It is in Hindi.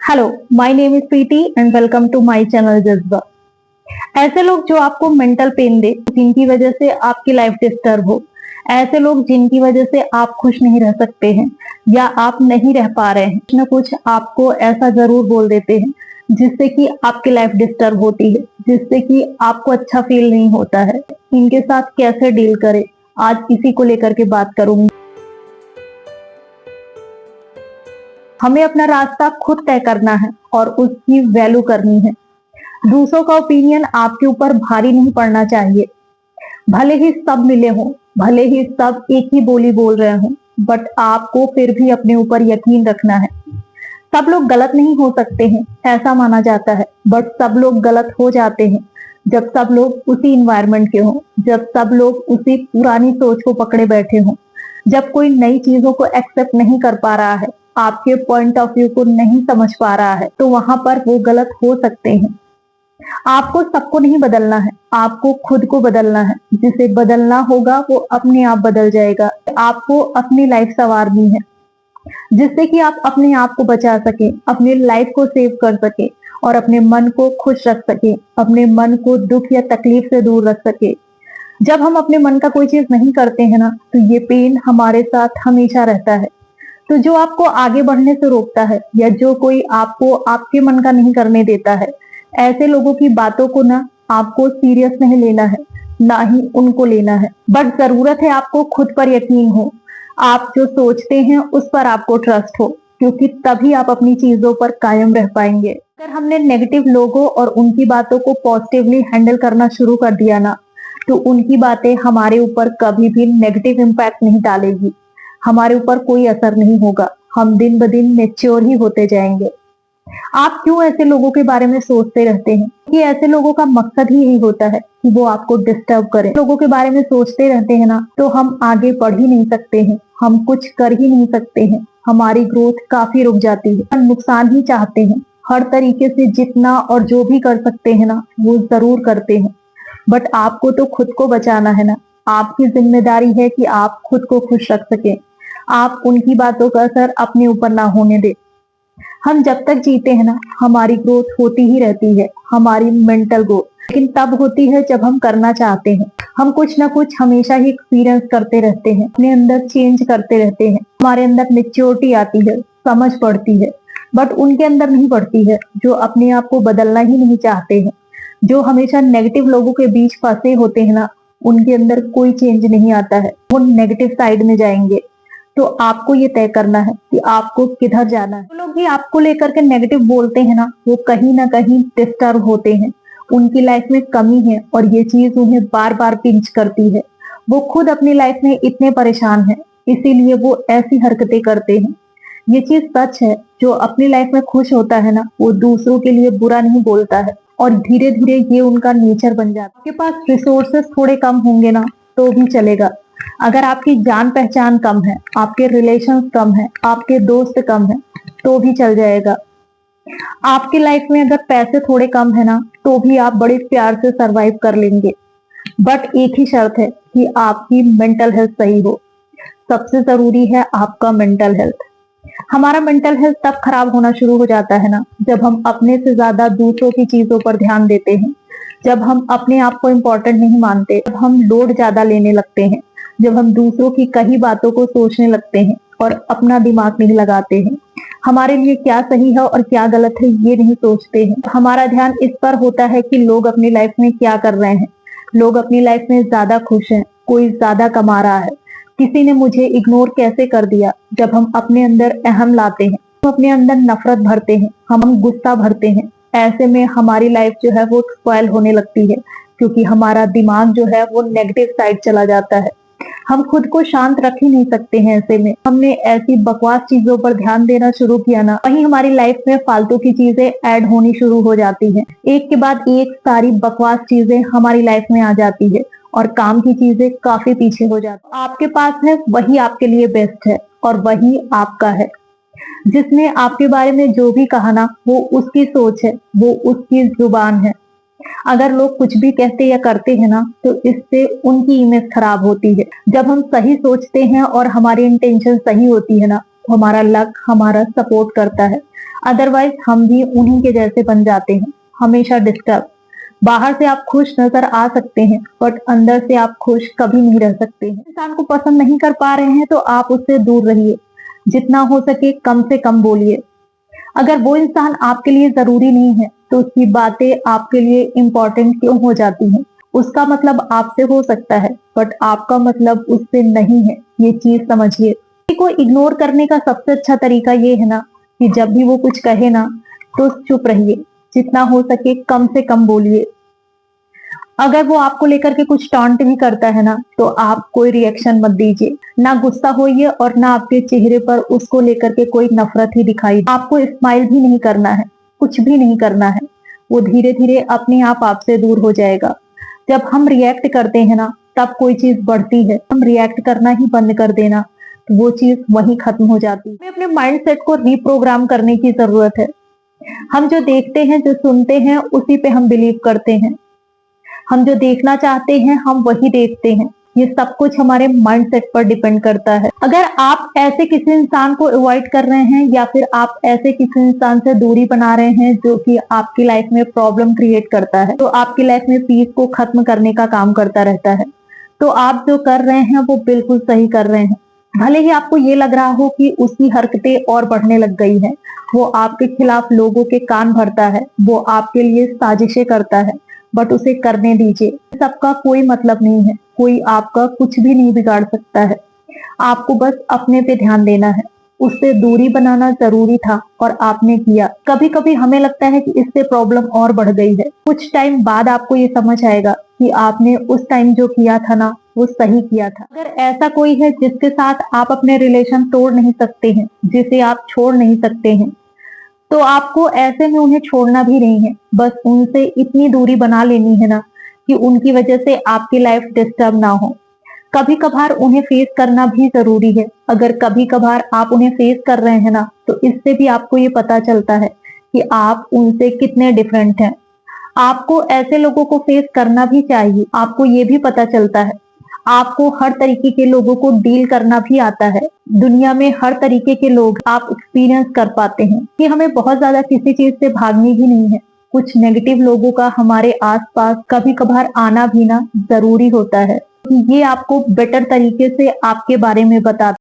Hello, my name is Preeti and welcome to my channel Jazba. ऐसे लोग जो आपको मेंटल पेन दे, जिनकी वजह से आपकी लाइफ डिस्टर्ब हो, ऐसे लोग जिनकी वजह से आप खुश नहीं रह सकते हैं या आप नहीं रह पा रहे हैं, कुछ ना कुछ आपको ऐसा जरूर बोल देते हैं जिससे कि आपकी लाइफ डिस्टर्ब होती है, जिससे कि आपको अच्छा फील नहीं होता है। इनके साथ कैसे डील करें, आज इसी को लेकर के बात करूंगी। हमें अपना रास्ता खुद तय करना है और उसकी वैल्यू करनी है। दूसरों का ओपिनियन आपके ऊपर भारी नहीं पड़ना चाहिए। भले ही सब मिले हों, भले ही सब एक ही बोली बोल रहे हों, बट आपको फिर भी अपने ऊपर यकीन रखना है। सब लोग गलत नहीं हो सकते हैं, ऐसा माना जाता है, बट सब लोग गलत हो जाते हैं जब सब लोग उसी इन्वायरमेंट के हों, जब सब लोग उसी पुरानी सोच को पकड़े बैठे हों, जब कोई नई चीजों को एक्सेप्ट नहीं कर पा रहा है, आपके पॉइंट ऑफ व्यू को नहीं समझ पा रहा है, तो वहां पर वो गलत हो सकते हैं। आपको सबको नहीं बदलना है, आपको खुद को बदलना है। जिसे बदलना होगा वो अपने आप बदल जाएगा। आपको अपनी लाइफ संवारनी है जिससे कि आप अपने आप को बचा सके, अपनी लाइफ को सेव कर सके और अपने मन को खुश रख सके, अपने मन को दुख या तकलीफ से दूर रख सके। जब हम अपने मन का कोई चीज नहीं करते हैं ना, तो ये पेन हमारे साथ हमेशा रहता है। तो जो आपको आगे बढ़ने से रोकता है या जो कोई आपको आपके मन का नहीं करने देता है, ऐसे लोगों की बातों को ना आपको सीरियस नहीं लेना है, ना ही उनको लेना है। बट जरूरत है आपको खुद पर यकीन हो, आप जो सोचते हैं उस पर आपको ट्रस्ट हो, क्योंकि तभी आप अपनी चीजों पर कायम रह पाएंगे। अगर हमने नेगेटिव लोगों और उनकी बातों को पॉजिटिवली हैंडल करना शुरू कर दिया ना, तो उनकी बातें हमारे ऊपर कभी भी नेगेटिव इम्पैक्ट नहीं डालेगी, हमारे ऊपर कोई असर नहीं होगा। हम दिन ब दिन मेच्योर ही होते जाएंगे। आप क्यों ऐसे लोगों के बारे में सोचते रहते हैं? कि ऐसे लोगों का मकसद ही यही होता है कि वो आपको डिस्टर्ब करें। लोगों के बारे में सोचते रहते हैं ना, तो हम आगे बढ़ ही नहीं सकते हैं, हम कुछ कर ही नहीं सकते हैं, हमारी ग्रोथ काफी रुक जाती है। हम नुकसान ही चाहते हैं, हर तरीके से जितना और जो भी कर सकते हैं ना, वो जरूर करते हैं। बट आपको तो खुद को बचाना है ना। आपकी जिम्मेदारी है कि आप खुद को खुश रख सके। आप उनकी बातों का असर अपने ऊपर ना होने दे। हम जब तक जीते हैं ना, हमारी ग्रोथ होती ही रहती है, हमारी मेंटल ग्रोथ, लेकिन तब होती है जब हम करना चाहते हैं। हम कुछ ना कुछ हमेशा ही एक्सपीरियंस करते रहते हैं, अपने अंदर चेंज करते रहते हैं, हमारे अंदर मेच्योरिटी आती है, समझ पड़ती है। बट उनके अंदर नहीं पड़ती है जो अपने आप को बदलना ही नहीं चाहते हैं, जो हमेशा नेगेटिव लोगों के बीच फंसे होते हैं ना, उनके अंदर कोई चेंज नहीं आता है, वो नेगेटिव साइड में जाएंगे। तो आपको ये तय करना है कि आपको किधर जाना है। जो लोग भी आपको लेकर के नेगेटिव बोलते हैं ना, वो कहीं ना कहीं डिस्टर्ब होते हैं, उनकी लाइफ में कमी है और ये चीज उन्हें बार बार पिंच करती है। वो खुद अपनी लाइफ में इतने परेशान है, इसीलिए वो ऐसी हरकतें करते हैं। ये चीज सच है, जो अपनी लाइफ में खुश होता है ना, वो दूसरों के लिए बुरा नहीं बोलता है और धीरे धीरे ये उनका नेचर बन जाता है। आपके पास रिसोर्सेस थोड़े कम होंगे ना, तो भी चलेगा। अगर आपकी जान पहचान कम है, आपके रिलेशन कम है, आपके दोस्त कम है, तो भी चल जाएगा। आपकी लाइफ में अगर पैसे थोड़े कम है ना, तो भी आप बड़े प्यार से सरवाइव कर लेंगे। बट एक ही शर्त है कि आपकी मेंटल हेल्थ सही हो। सबसे जरूरी है आपका मेंटल हेल्थ। हमारा मेंटल हेल्थ तब खराब होना शुरू हो जाता है ना, जब हम अपने से ज्यादा दूसरों की चीजों पर ध्यान देते हैं, जब हम अपने आप को इम्पोर्टेंट नहीं मानते, जब हम लोड ज्यादा लेने लगते हैं, जब हम दूसरों की कही बातों को सोचने लगते हैं और अपना दिमाग नहीं लगाते हैं, हमारे लिए क्या सही है और क्या गलत है ये नहीं सोचते हैं। हमारा ध्यान इस पर होता है कि लोग अपनी लाइफ में क्या कर रहे हैं, लोग अपनी लाइफ में ज्यादा खुश हैं, कोई ज्यादा कमा रहा है, किसी ने मुझे इग्नोर कैसे कर दिया। जब हम अपने अंदर अहम लाते हैं, हम अपने अंदर नफरत भरते हैं, हम गुस्सा भरते हैं, ऐसे में हमारी लाइफ जो है वो स्पॉइल होने लगती है, क्योंकि हमारा दिमाग जो है वो नेगेटिव साइड चला जाता है। हम खुद को शांत रख ही नहीं सकते हैं। ऐसे में हमने ऐसी बकवास चीजों पर ध्यान देना शुरू किया ना, वहीं हमारी लाइफ में फालतू की चीजें ऐड होनी शुरू हो जाती हैं। एक के बाद एक सारी बकवास चीजें हमारी लाइफ में आ जाती है और काम की चीजें काफी पीछे हो जाती है। आपके पास है वही आपके लिए बेस्ट है और वही आपका है। जिसने आपके बारे में जो भी कहा ना, वो उसकी सोच है, वो उसकी जुबान है। अगर लोग कुछ भी कहते या करते हैं ना, तो इससे उनकी इमेज खराब होती है। जब हम सही सोचते हैं और हमारी इंटेंशन सही होती है ना, तो हमारा लक हमारा सपोर्ट करता है। अदरवाइज हम भी उन्हीं के जैसे बन जाते हैं, हमेशा डिस्टर्ब। बाहर से आप खुश नजर आ सकते हैं बट अंदर से आप खुश कभी नहीं रह सकते हैं। इंसान को पसंद नहीं कर पा रहे हैं तो आप उससे दूर रहिए, जितना हो सके कम से कम बोलिए। अगर वो इंसान आपके लिए जरूरी नहीं है तो उसकी बातें आपके लिए इम्पोर्टेंट क्यों हो जाती हैं? उसका मतलब आपसे हो सकता है बट आपका मतलब उससे नहीं है, ये चीज समझिए। किसी को इग्नोर करने का सबसे अच्छा तरीका ये है ना कि जब भी वो कुछ कहे ना तो चुप रहिए, जितना हो सके कम से कम बोलिए। अगर वो आपको लेकर के कुछ टॉन्ट भी करता है ना तो आप कोई रिएक्शन मत दीजिए, ना गुस्सा होइए और ना आपके चेहरे पर उसको लेकर के कोई नफरत ही दिखाई। आपको स्माइल भी नहीं करना है, कुछ भी नहीं करना है, वो धीरे धीरे अपने आप आपसे दूर हो जाएगा। जब हम रिएक्ट करते हैं ना तब कोई चीज बढ़ती है, हम रिएक्ट करना ही बंद कर देना तो वो चीज वहीं खत्म हो जाती है। हमें अपने माइंड सेट को रीप्रोग्राम करने की जरूरत है। हम जो देखते हैं, जो सुनते हैं, उसी पे हम बिलीव करते हैं। हम जो देखना चाहते हैं हम वही देखते हैं। ये सब कुछ हमारे माइंडसेट पर डिपेंड करता है। अगर आप ऐसे किसी इंसान को अवॉइड कर रहे हैं या फिर आप ऐसे किसी इंसान से दूरी बना रहे हैं जो कि आपकी लाइफ में प्रॉब्लम क्रिएट करता है, तो आपकी लाइफ में पीस को खत्म करने का काम करता रहता है, तो आप जो कर रहे हैं वो बिल्कुल सही कर रहे हैं। भले ही आपको ये लग रहा हो कि उसकी हरकतें और बढ़ने लग गई हैं, वो आपके खिलाफ लोगों के कान भरता है, वो आपके लिए साजिशें करता है, बट उसे करने दीजिए। सबका कोई मतलब नहीं है, कोई आपका कुछ भी नहीं बिगाड़ सकता है। आपको बस अपने पे ध्यान देना है। उससे दूरी बनाना जरूरी था और आपने किया। कभी कभी हमें लगता है कि इससे प्रॉब्लम और बढ़ गई है, कुछ टाइम बाद आपको ये समझ आएगा कि आपने उस टाइम जो किया था ना वो सही किया था। अगर ऐसा कोई है जिसके साथ आप अपने रिलेशन तोड़ नहीं सकते हैं, जिसे आप छोड़ नहीं सकते हैं, तो आपको ऐसे में उन्हें छोड़ना भी नहीं है, बस उनसे इतनी दूरी बना लेनी है ना कि उनकी वजह से आपकी लाइफ डिस्टर्ब ना हो। कभी कभार उन्हें फेस करना भी जरूरी है। अगर कभी कभार आप उन्हें फेस कर रहे हैं ना तो इससे भी आपको ये पता चलता है कि आप उनसे कितने डिफरेंट हैं। आपको ऐसे लोगों को फेस करना भी चाहिए। आपको ये भी पता चलता है आपको हर तरीके के लोगों को डील करना भी आता है। दुनिया में हर तरीके के लोग आप एक्सपीरियंस कर पाते हैं कि हमें बहुत ज्यादा किसी चीज से भागनी भी नहीं है। कुछ नेगेटिव लोगों का हमारे आसपास कभी कभार आना भी ना जरूरी होता है। ये आपको बेटर तरीके से आपके बारे में बता